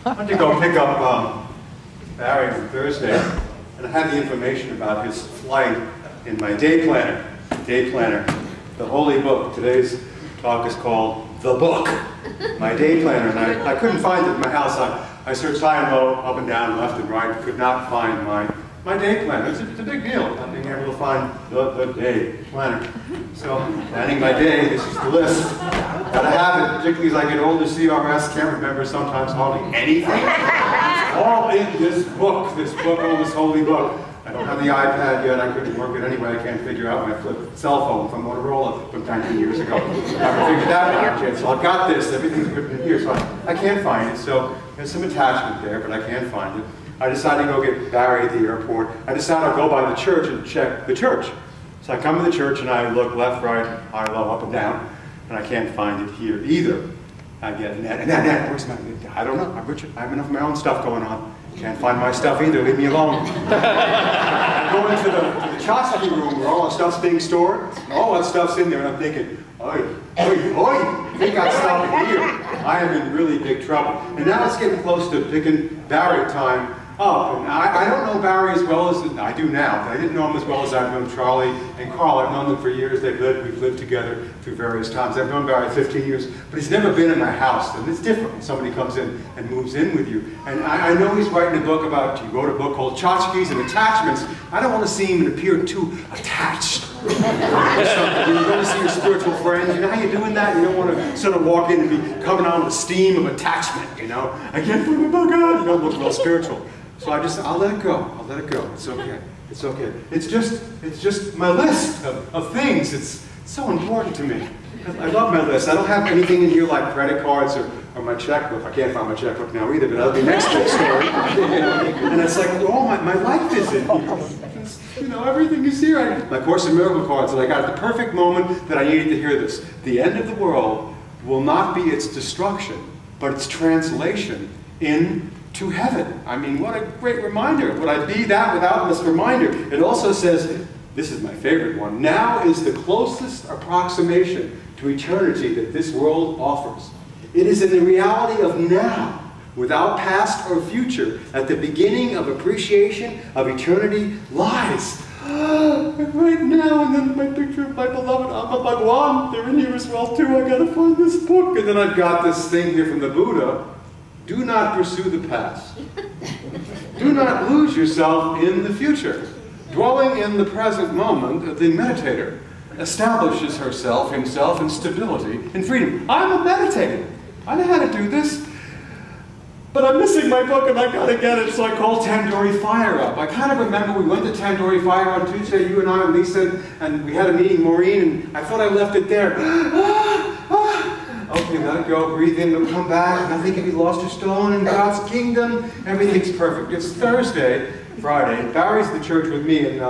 I went to go pick up Barry on Thursday, and I had the information about his flight in my day planner. Day planner, the holy book. Today's talk is called The Book, my day planner, and I couldn't find it in my house. I searched high and low, up and down, left and right, could not find my day planner. It's a big deal, not being able to find the day planner. So, planning my day, this is the list. Gotta have it, particularly as I get older, CRS, can't remember sometimes hardly anything. It's all in this book, oh, this holy book. I don't have the iPad yet, I couldn't work it anyway, I can't figure out my flip cell phone from Motorola from 19 years ago. I haven't figured that out yet, so I've got this, everything's written in here, so I can't find it. So there's some attachment there, but I can't find it. I decided to go get Barry at the airport. I decided I'll go by the church and check the church. So I come to the church and I look left, right, high, low, up and down, and I can't find it here either. I get Ned, where's my, I don't know, I'm Richard, I have enough of my own stuff going on. Can't find my stuff either, leave me alone. I go into the tchotchke room where all the stuff's being stored. All that stuff's in there, and I'm thinking, oi, they got stuff in here. I am in really big trouble. And now it's getting close to picking Barry time up. And I don't know Barry as well as I do now, but I didn't know him as well as I've known Charlie and Carl. I've known them for years. We've lived together through various times. I've known Barry 15 years, but he's never been in my house. And it's different when somebody comes in and moves in with you. And I know he's writing a book about, he wrote a book called Tchotchkes and Attachments. I don't want to see him appear too attached. When you go to see your spiritual friends, you know how you're doing that? You don't want to sort of walk in and be coming on the steam of attachment, you know? I can't find my God, you don't look real spiritual. So I'll let it go. I'll let it go. It's okay. It's okay. It's just my list of things. It's so important to me. I love my list. I don't have anything in here like credit cards or my checkbook. I can't find my checkbook now either, but that'll be next week's story. And it's like, oh, my life is in here. You know, everything is here. My Course in Miracle cards, and I got the perfect moment that I needed to hear this. The end of the world will not be its destruction, but its translation into heaven. I mean, what a great reminder. Would I be that without this reminder? It also says, this is my favorite one, now is the closest approximation to eternity that this world offers. It is in the reality of now, without past or future, at the beginning of appreciation of eternity lies. Right now, and then my picture of my beloved Amma Bhagwan, they're in here as well too. I gotta find this book. And then I've got this thing here from the Buddha. Do not pursue the past. Do not lose yourself in the future. Dwelling in the present moment, the meditator establishes herself, himself, in stability and freedom. I'm a meditator. I know how to do this. But I'm missing my book and I gotta get it, so I called Tandoori Fire up. I kind of remember we went to Tandoori Fire on Tuesday, you and I and Lisa, and we had a meeting, Maureen, and I thought I left it there. Okay, let it go, breathe in, it'll come back. Nothing can be lost or stolen in God's kingdom. Everything's perfect. It's Thursday, Friday. Barry's at the church with me, and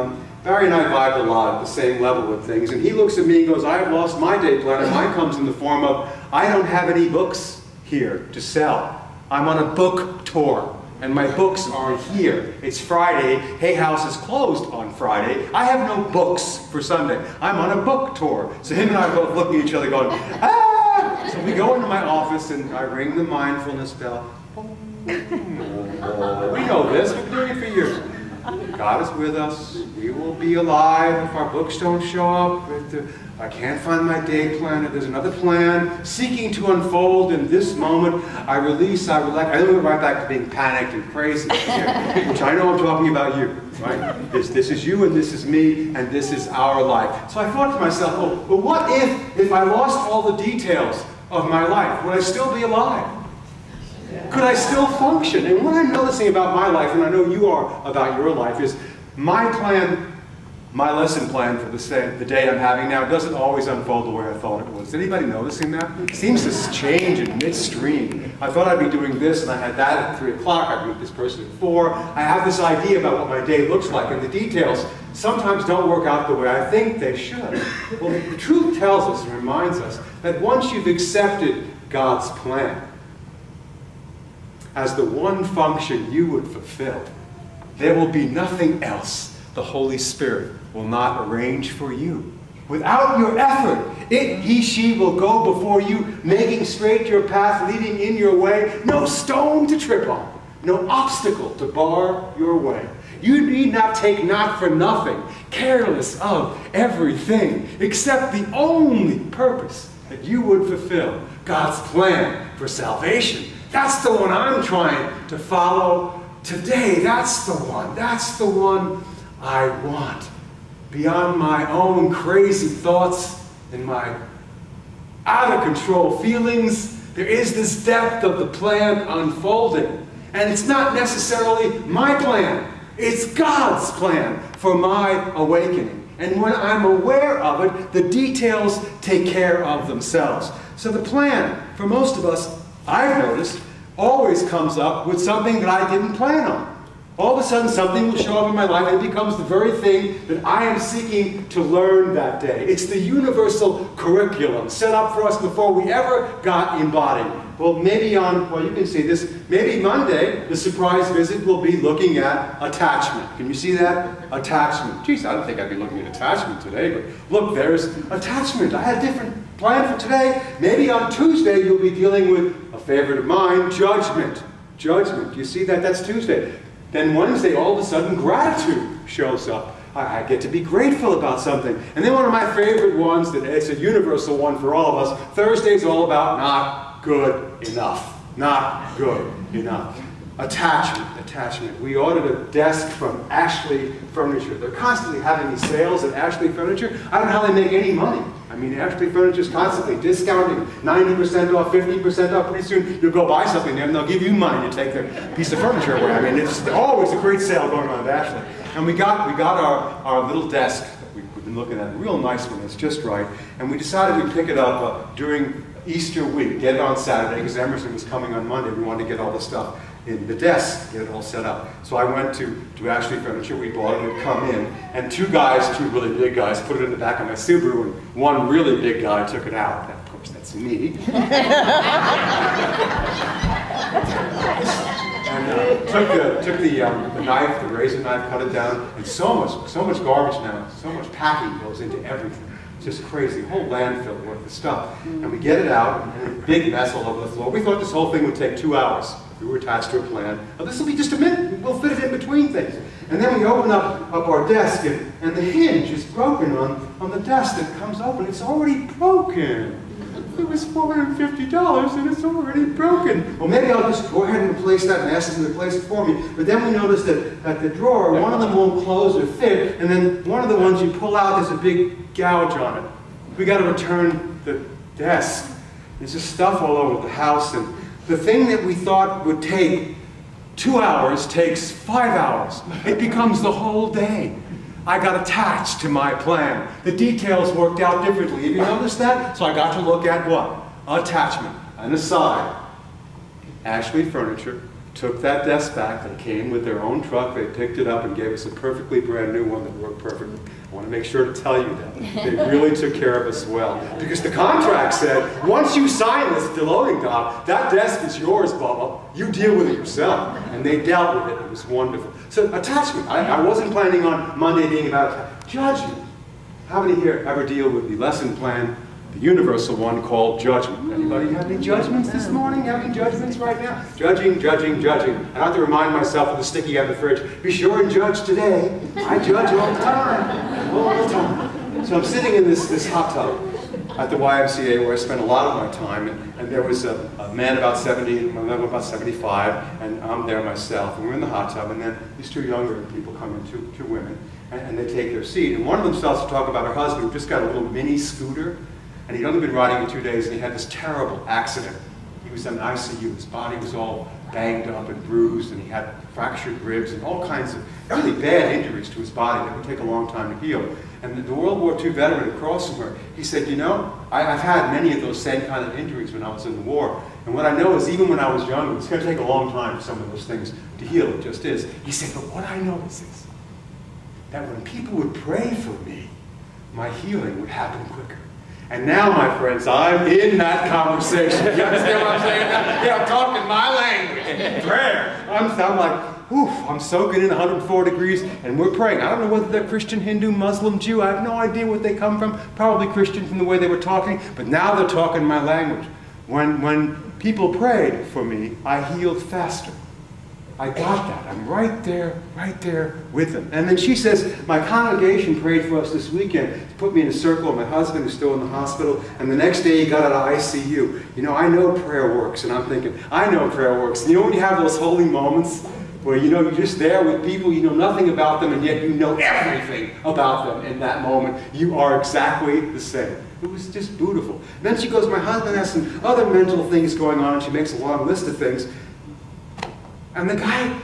Barry and I vibe a lot at the same level with things. And he looks at me and goes, I have lost my day planner. Mine comes in the form of, I don't have any books here to sell. I'm on a book tour, and my books are here. It's Friday. Hay House is closed on Friday. I have no books for Sunday. I'm on a book tour. So him and I are both looking at each other going, ah! So we go into my office, and I ring the mindfulness bell. We know this. We've been doing it for years. God is with us. We will be alive if our books don't show up. I can't find my day planner. There's another plan seeking to unfold in this moment. I release, I relax. I don't go right back to being panicked and crazy, which I know I'm talking about you, right? This is you and this is me and this is our life. So I thought to myself, oh, well, what if I lost all the details of my life? Would I still be alive? Could I still function? And what I'm noticing about my life, and I know you are about your life, is my plan, my lesson plan for the day I'm having now doesn't always unfold the way I thought it was. Anybody noticing that? It seems to change in midstream. I thought I'd be doing this, and I had that at 3 o'clock. I'd meet this person at 4. I have this idea about what my day looks like, and the details sometimes don't work out the way I think they should. Well, the truth tells us and reminds us that once you've accepted God's plan as the one function you would fulfill, there will be nothing else the Holy Spirit will not arrange for you. Without your effort, he, she will go before you, making straight your path, leading in your way. No stone to trip on, no obstacle to bar your way. You need not take not for nothing, careless of everything, except the only purpose that you would fulfill, God's plan for salvation. That's the one I'm trying to follow today. That's the one I want. Beyond my own crazy thoughts and my out-of-control feelings, there is this depth of the plan unfolding. And it's not necessarily my plan. It's God's plan for my awakening. And when I'm aware of it, the details take care of themselves. So the plan, for most of us, I've noticed, always comes up with something that I didn't plan on. All of a sudden, something will show up in my life, and it becomes the very thing that I am seeking to learn that day. It's the universal curriculum set up for us before we ever got embodied. Well, maybe well, you can see this, maybe Monday, the surprise visit will be looking at attachment. Can you see that? Attachment. Geez, I don't think I'd be looking at attachment today, but look, there's attachment. I had a different plan for today. Maybe on Tuesday, you'll be dealing with a favorite of mine, judgment. Judgment. You see that? That's Tuesday. Then Wednesday, all of a sudden, gratitude shows up. I get to be grateful about something. And then one of my favorite ones, that it's a universal one for all of us, Thursday's all about not good enough. Not good enough. Attachment. We ordered a desk from Ashley Furniture. They're constantly having these sales at Ashley Furniture. I don't know how they make any money. I mean, Ashley Furniture is constantly discounting, 90% off, 50% off. Pretty soon you'll go buy something there and they'll give you money to take their piece of furniture away. I mean, it's always a great sale going on at Ashley. And we got our little desk that we've been looking at, a real nice one that's just right. And we decided we'd pick it up during Easter week, get it on Saturday, because Emerson was coming on Monday. We wanted to get all the stuff in the desk, get it all set up. So I went to Ashley Furniture, we bought it, it come in, and two really big guys, put it in the back of my Subaru, and one really big guy took it out. And of course, that's me. And took the knife, the razor knife, cut it down, and so much garbage now, so much packing goes into everything. Just crazy, a whole landfill worth of stuff. And we get it out, and a big mess all over the floor. We thought this whole thing would take 2 hours. We were attached to a plan. Oh, this will be just a minute. We'll fit it in between things. And then we open up our desk, and the hinge is broken on the desk that comes open. It's already broken. It was $450, and it's already broken. Well, maybe I'll just go ahead and replace that and ask them to replace it for me. But then we noticed that the drawer, one of them won't close or fit, and then one of the ones you pull out, there's a big gouge on it. We got to return the desk. There's just stuff all over the house, and the thing that we thought would take 2 hours takes 5 hours. It becomes the whole day. I got attached to my plan. The details worked out differently. Have you noticed that? So I got to look at what? Attachment. An aside. Ashley Furniture took that desk back. They came with their own truck. They picked it up and gave us a perfectly brand new one that worked perfectly. I want to make sure to tell you that. They really took care of us well. Because the contract said, once you sign this loading doc, that desk is yours, Bubba. You deal with it yourself. And they dealt with it. It was wonderful. So attachment. I wasn't planning on Monday being about judgment. How many here ever deal with the lesson plan, the universal one called judgment? Anybody have any judgments this morning? Have any judgments right now? Judging. I have to remind myself of the sticky on the fridge. Be sure and judge today. I judge all the time. All the time. So I'm sitting in this hot tub at the YMCA where I spent a lot of my time, and there was a man about 70, and a woman about 75, and I'm there myself, and we're in the hot tub, and then these two younger people come in, two women, and they take their seat, and one of them starts to talk about her husband who just got a little mini scooter, and he'd only been riding it 2 days, and he had this terrible accident. He was in ICU, his body was all banged up and bruised, and he had fractured ribs and all kinds of really bad injuries to his body that would take a long time to heal. And the World War II veteran across from her, he said, you know, I've had many of those same kind of injuries when I was in the war, and what I know is even when I was young, it's going to take a long time for some of those things to heal, it just is. He said, but what I know is this, that when people would pray for me, my healing would happen quicker. And now, my friends, I'm in that conversation. You understand what I'm saying? Yeah, I'm talking my language. Prayer. I'm like, I'm soaking in 104 degrees, and we're praying. I don't know whether they're Christian, Hindu, Muslim, Jew. I have no idea what they come from. Probably Christian from the way they were talking, but now they're talking my language. When people prayed for me, I healed faster. I got that. I'm right there with them. And then she says, my congregation prayed for us this weekend to put me in a circle of my husband who's still in the hospital, and the next day he got out of ICU. You know, I know prayer works, and I'm thinking, I know prayer works. And you know when you have those holy moments where you know you're just there with people, you know nothing about them, and yet you know everything about them in that moment. You are exactly the same. It was just beautiful. And then she goes, my husband has some other mental things going on, and she makes a long list of things. And the guy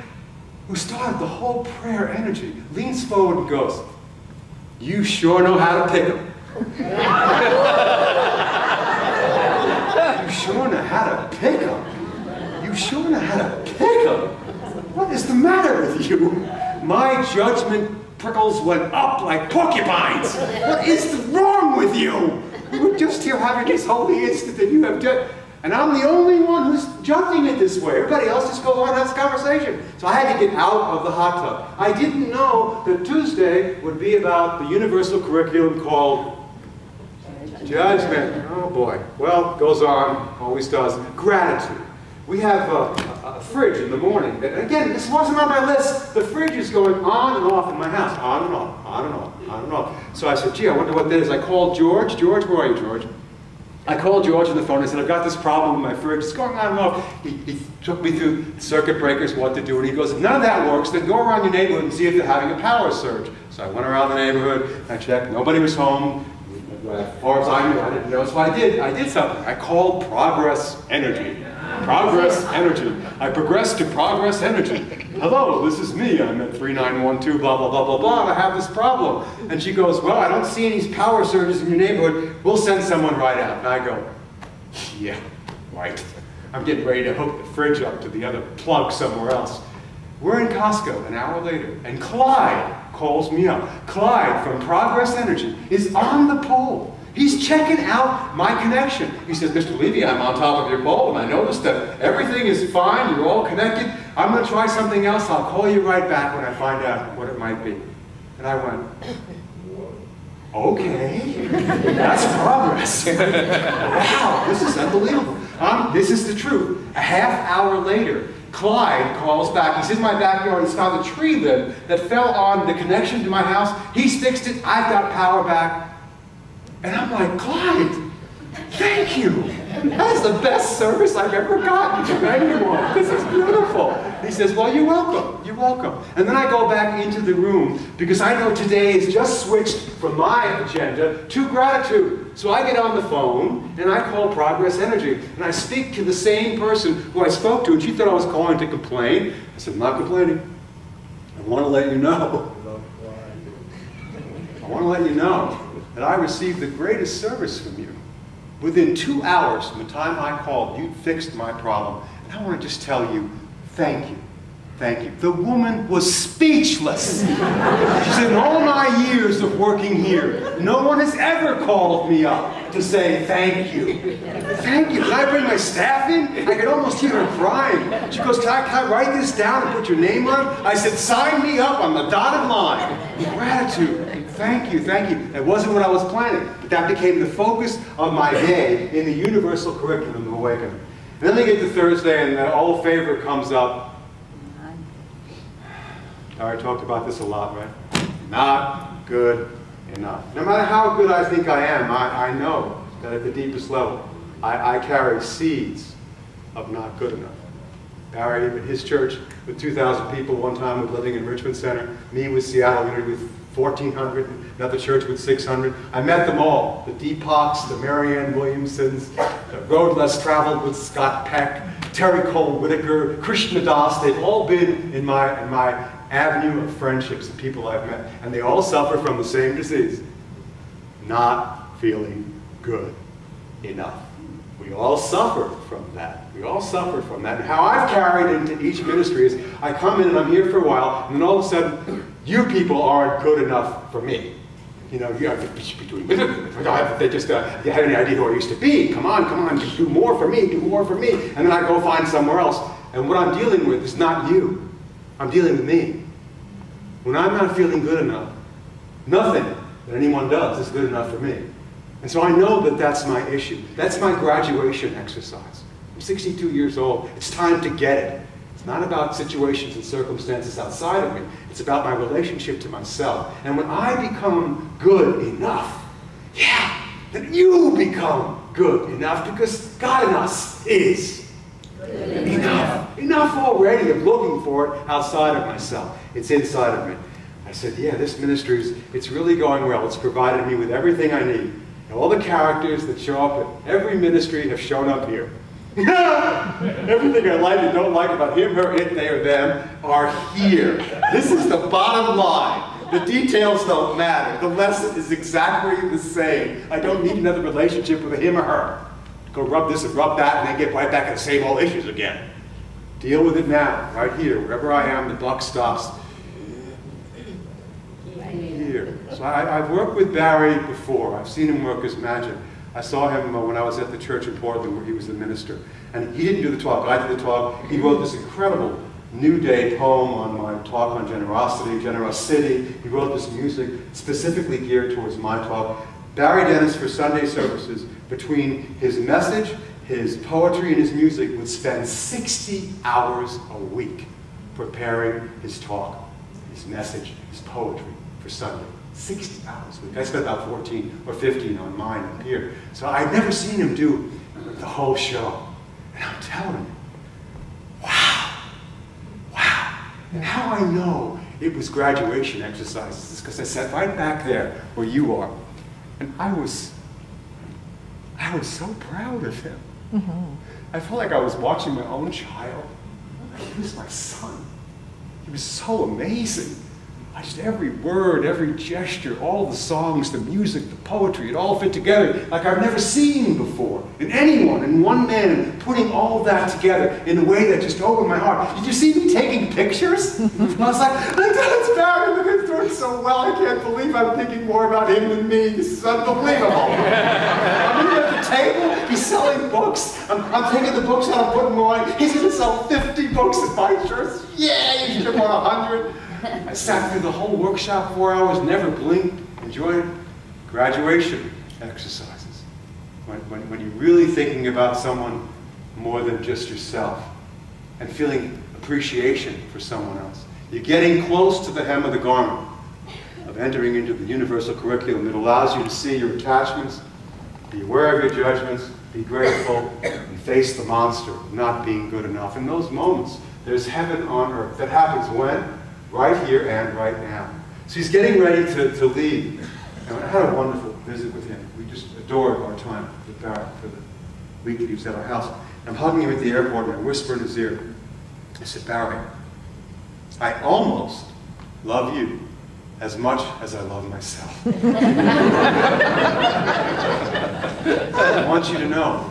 who started the whole prayer energy leans forward and goes, you sure know how to pick them. You sure know how to pick them. You sure know how to pick them. What is the matter with you? My judgment prickles went up like porcupines. What is wrong with you? We were just here having this holy instant that you have done. And I'm the only one who's judging it this way. Everybody else just goes on and has a conversation. So I had to get out of the hot tub. I didn't know that Tuesday would be about the universal curriculum called Judgment. Oh boy. Well, goes on, always does. Gratitude. We have a fridge in the morning. And again, this wasn't on my list. The fridge is going on and off in my house. On and off, on and off, on and off. So I said, gee, I wonder what that is. I called George. George, where are you, George? I called George on the phone. I said, I've got this problem with my fridge. It's going on and off. He took me through circuit breakers, what to do. And he goes, if none of that works, then go around your neighborhood and see if they're having a power surge. So I went around the neighborhood. I checked. Nobody was home. As far as I knew, I didn't know. So I did something. I called Progress Energy. Progress Energy. I progressed to Progress Energy. Hello, this is me. I'm at 3912, blah, blah, blah, blah, blah. I have this problem. And she goes, well, I don't see any power surges in your neighborhood. We'll send someone right out. And I go, yeah, right. I'm getting ready to hook the fridge up to the other plug somewhere else. We're in Costco an hour later, and Clyde calls me up. Clyde from Progress Energy is on the pole. He's checking out my connection. He says, Mr. Levy, I'm on top of your pole, and I noticed that everything is fine. You're all connected. I'm going to try something else. I'll call you right back when I find out what it might be. And I went, okay, that's progress. Wow, this is unbelievable. This is the truth. A half hour later, Clyde calls back. He's in my backyard. He's found a tree limb that fell on the connection to my house. He's fixed it. I've got power back. And I'm like, Clyde, thank you. That is the best service I've ever gotten from anyone. This is beautiful. He says, well, you're welcome. You're welcome. And then I go back into the room because I know today is just switched from my agenda to gratitude. So I get on the phone and I call Progress Energy. And I speak to the same person who I spoke to, and she thought I was calling to complain. I said, I'm not complaining. I want to let you know. I want to let you know that I received the greatest service from you. Within 2 hours from the time I called, you fixed my problem. And I want to just tell you, thank you. Thank you. The woman was speechless. She said, in all my years of working here, no one has ever called me up to say thank you. Thank you. Can I bring my staff in? I could almost hear her crying. She goes, can I write this down and put your name on it? I said, sign me up on the dotted line. Gratitude. Thank you, thank you. It wasn't what I was planning, but that became the focus of my day in the universal curriculum of awakening. And then they get to Thursday, and the old favorite comes up. I already talked about this a lot, right? Not good enough. No matter how good I think I am, I know that at the deepest level, I carry seeds of not good enough. Barry, at his church, with 2,000 people one time, was living in Richmond Center. Me with Seattle, with 1,400, another church with 600. I met them all, the Deepoks, the Marianne Williamsons, the road less traveled with Scott Peck, Terry Cole Whitaker, Krishna Das. They've all been in my avenue of friendships and people I've met, and they all suffer from the same disease, not feeling good enough. We all suffer from that. We all suffer from that. And how I've carried into each ministry is I come in and I'm here for a while, and then all of a sudden, you people aren't good enough for me. You know, you should be doing they just, you have any idea who I used to be? Come on, do more for me, do more for me. And then I go find somewhere else. And what I'm dealing with is not you. I'm dealing with me. When I'm not feeling good enough, nothing that anyone does is good enough for me. And so I know that that's my issue. That's my graduation exercise. I'm 62 years old. It's time to get it. It's not about situations and circumstances outside of me. It's about my relationship to myself. And when I become good enough, yeah, then you become good enough, because God in us is good enough. Enough already of looking for it outside of myself. It's inside of me. I said, yeah, this ministry, it's really going well. It's provided me with everything I need. And all the characters that show up at every ministry have shown up here. Everything I like and don't like about him, her, it, they, or them are here. This is the bottom line. The details don't matter. The lesson is exactly the same. I don't need another relationship with him or her. Go rub this and rub that and then get right back to the same old issues again. Deal with it now, right here. Wherever I am, the buck stops. Here. So I've worked with Barry before. I've seen him work his magic. I saw him when I was at the church in Portland where he was the minister. And he didn't do the talk. I did the talk. He wrote this incredible New Day poem on my talk on generosity. He wrote this music specifically geared towards my talk. Barry Dennis, for Sunday services, between his message, his poetry, and his music, would spend 60 hours a week preparing his talk, his message, his poetry for Sunday. 60 hours a week. I spent about 14 or 15 on mine up here. So I'd never seen him do the whole show. And I'm telling you, wow. And how I know it was graduation exercises is because I sat right back there where you are. And I was so proud of him. I felt like I was watching my own child. He was my son. He was so amazing. Just every word, every gesture, all the songs, the music, the poetry, it all fit together like I've never seen before in anyone, in one man, and putting all that together in a way that just opened my heart. Did you see me taking pictures? I was like, that's Barry, look at him doing so well. I can't believe I'm thinking more about him than me. This is unbelievable. I'm here at the table, he's selling books. I'm taking the books out and putting them away. He's going to sell 50 books at my church. Yeah, you should have bought 100. I sat through the whole workshop, 4 hours, never blinked, enjoyed graduation exercises. When you're really thinking about someone more than just yourself and feeling appreciation for someone else. You're getting close to the hem of the garment of entering into the universal curriculum that allows you to see your attachments, be aware of your judgments, be grateful, and face the monster of not being good enough. In those moments, there's heaven on earth. That happens when? Right here and right now. So he's getting ready to leave. And I had a wonderful visit with him. We just adored our time with Barry for the week that he was at our house. I'm hugging him at the airport and I whisper in his ear. I said, Barry, I almost love you as much as I love myself. I want you to know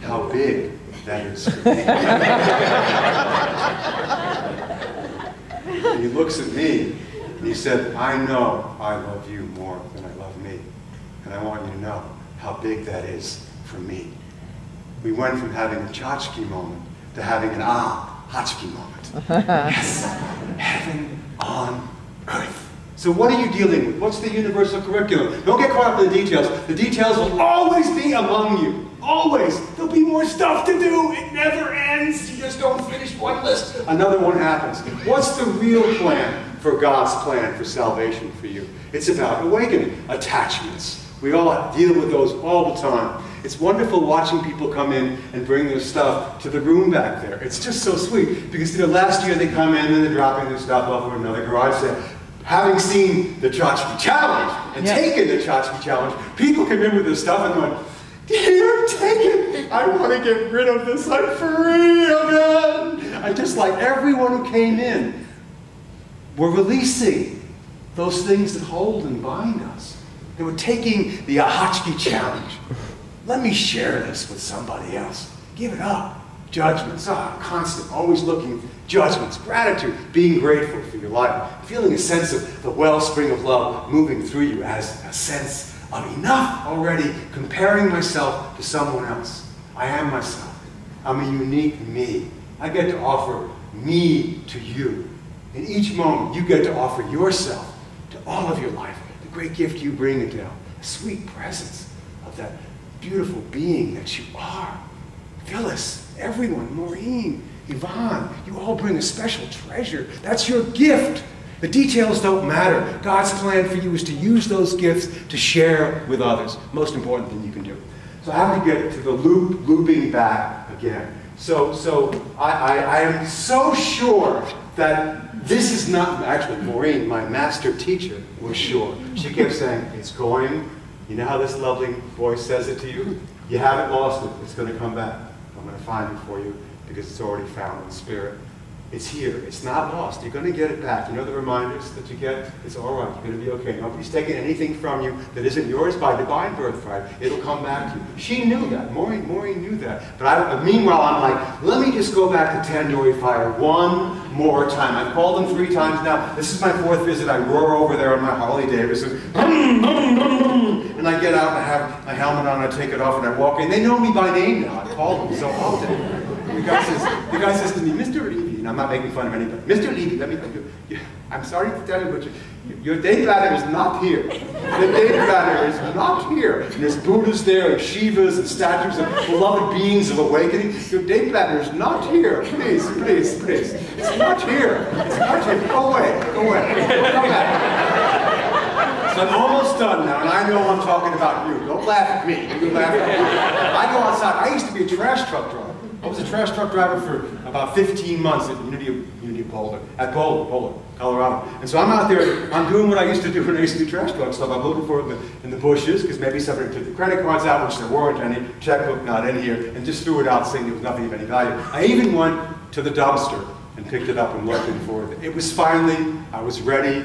how big that is for me. And he looks at me and he said, I know I love you more than I love me. And I want you to know how big that is for me. We went from having a tchotchke moment to having an hotchke moment. Yes, heaven on earth. So what are you dealing with? What's the universal curriculum? Don't get caught up in the details. The details will always be among you. Always. There'll be more stuff to do. It never ends. You just don't finish one list. Another one happens. What's the real plan for God's plan for salvation for you? It's about awakening. Attachments. We all deal with those all the time. It's wonderful watching people come in and bring their stuff to the room back there. It's just so sweet because last year they come in and they're dropping their stuff off in another garage sale. Having seen the Tchotchke Challenge and taken the Tchotchke Challenge, people come in with their stuff and going, here, take it. I want to get rid of this. I'm free again. I just like everyone who came in were releasing those things that hold and bind us. They were taking the Ahotchke Challenge. Let me share this with somebody else. Give it up. Judgments, constant, always looking. Judgments, gratitude, being grateful for your life, feeling a sense of the wellspring of love moving through you as a sense of enough already, comparing myself to someone else. I am myself. I'm a unique me. I get to offer me to you. In each moment, you get to offer yourself to all of your life, the great gift you bring into the sweet presence of that beautiful being that you are. Phyllis, everyone, Maureen, Yvonne, you all bring a special treasure. That's your gift. The details don't matter. God's plan for you is to use those gifts to share with others. Most important thing you can do. So I have to get to the looping back again. So I am so sure that this is not, actually Maureen, my master teacher, was sure. She kept saying, it's going, you know how this lovely voice says it to you? You haven't lost it, it's going to come back. I'm going to find it for you because it's already found in spirit. It's here, it's not lost, you're going to get it back. You know the reminders that you get? It's all right, you're going to be okay. Nobody's taking anything from you that isn't yours by divine birthright. It'll come back to you. She knew that, Maureen knew that. But meanwhile, I'm like, let me just go back to Tandoori Fire one more time. I've called them 3 times now. This is my 4th visit. I roar over there on my Harley Davidson. And I get out and I have my helmet on, I take it off and I walk in. They know me by name now. I call them so often. The guy says to me, Mr. Levy, and I'm not making fun of anybody, Mr. Levy, I'm sorry to tell you, but your day bladder is not here. The day bladder is not here. And there's Buddhas there, and Shivas, and statues of beloved beings of awakening. Your day bladder is not here. Please, please, please. It's not here. It's not here. Go away. Go away. Come back. So I'm almost done now, and I know I'm talking about you. Don't laugh at me. You laugh at me. I go outside. I used to be a trash truck driver. I was a trash truck driver for about 15 months at Unity Boulder, Colorado. And so I'm out there, I'm doing what I used to do when I used to do trash truck stuff. I'm looking for it in the bushes, because maybe somebody took the credit cards out, which there weren't any, checkbook not in here, and just threw it out saying there was nothing of any value. I even went to the dumpster and picked it up and looking for it. It was finally, I was ready.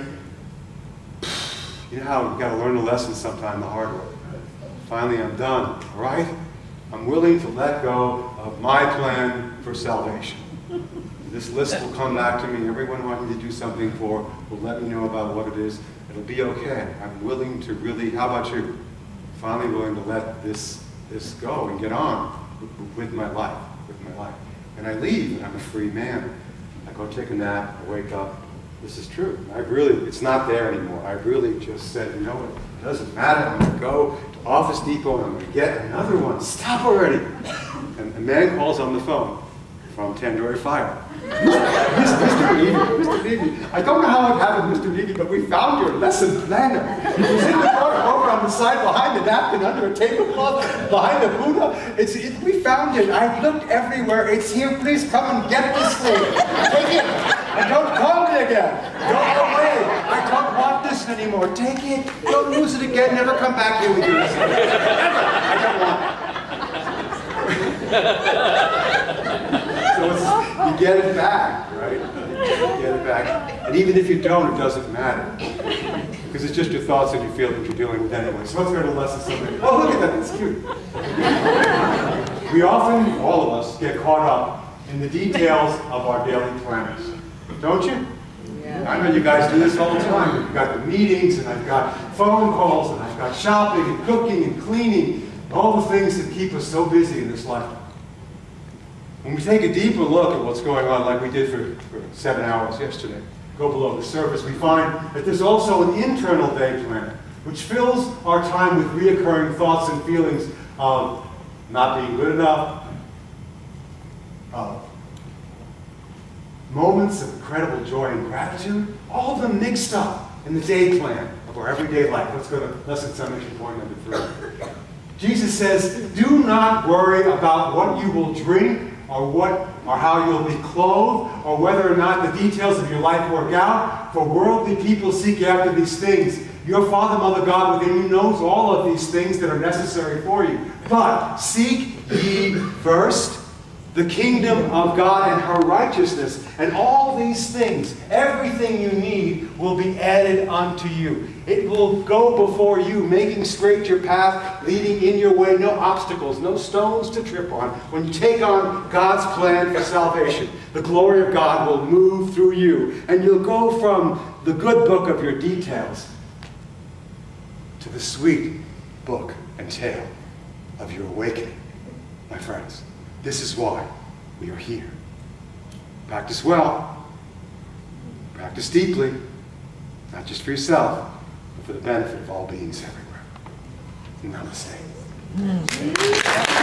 You know how you got to learn a lesson sometime the hard way. Finally, I'm done, all right? I'm willing to let go of my plan for salvation. This list will come back to me. Everyone wanting to do something for will let me know about what it is. It'll be okay. I'm willing to really, how about you? Finally willing to let this go and get on with my life, And I leave, and I'm a free man. I go take a nap, I wake up. This is true. It's not there anymore. I really just said, you know what? It doesn't matter. I'm going to go to Office Depot and I'm going to get another one. Stop already. And a man calls on the phone from Tandoori Fire. Mr. Levy, I don't know how it happened, Mr. Levy, but we found your lesson planner. It was in the corner over on the side behind the napkin under a tablecloth behind the Buddha. We found it. I looked everywhere. It's here. Please come and get this thing. Take it. And don't call me again. Don't go away. I don't want this anymore. Take it. Don't lose it again. Never come back here with you. Never. I don't want it. So you get it back, right? You get it back. And even if you don't, it doesn't matter. Because it's just your thoughts and your feelings you're dealing with anyway. So let's go to lesson something. Oh, look at that. It's cute. We often, all of us, get caught up in the details of our daily planners. Don't you? Yeah. I know you guys do this all the time. You've got the meetings, and I've got phone calls, and I've got shopping, and cooking, and cleaning. All the things that keep us so busy in this life. When we take a deeper look at what's going on, like we did for 7 hours yesterday, go below the surface, we find that there's also an internal day planner, which fills our time with reoccurring thoughts and feelings of not being good enough, of moments of incredible joy and gratitude, all of them mixed up in the day plan of our everyday life. Let's go to lesson summation point number 3. Jesus says, do not worry about what you will drink, or how you'll be clothed, or whether or not the details of your life work out. For worldly people seek after these things. Your Father, Mother God within you knows all of these things that are necessary for you. But seek ye first the kingdom of God and her righteousness, and all these things, everything you need, will be added unto you. It will go before you, making straight your path, leading in your way, no obstacles, no stones to trip on. When you take on God's plan for salvation, the glory of God will move through you, and you'll go from the good book of your details to the sweet book and tale of your awakening, my friends. This is why we are here. Practice well. Practice deeply, not just for yourself, but for the benefit of all beings everywhere. Namaste.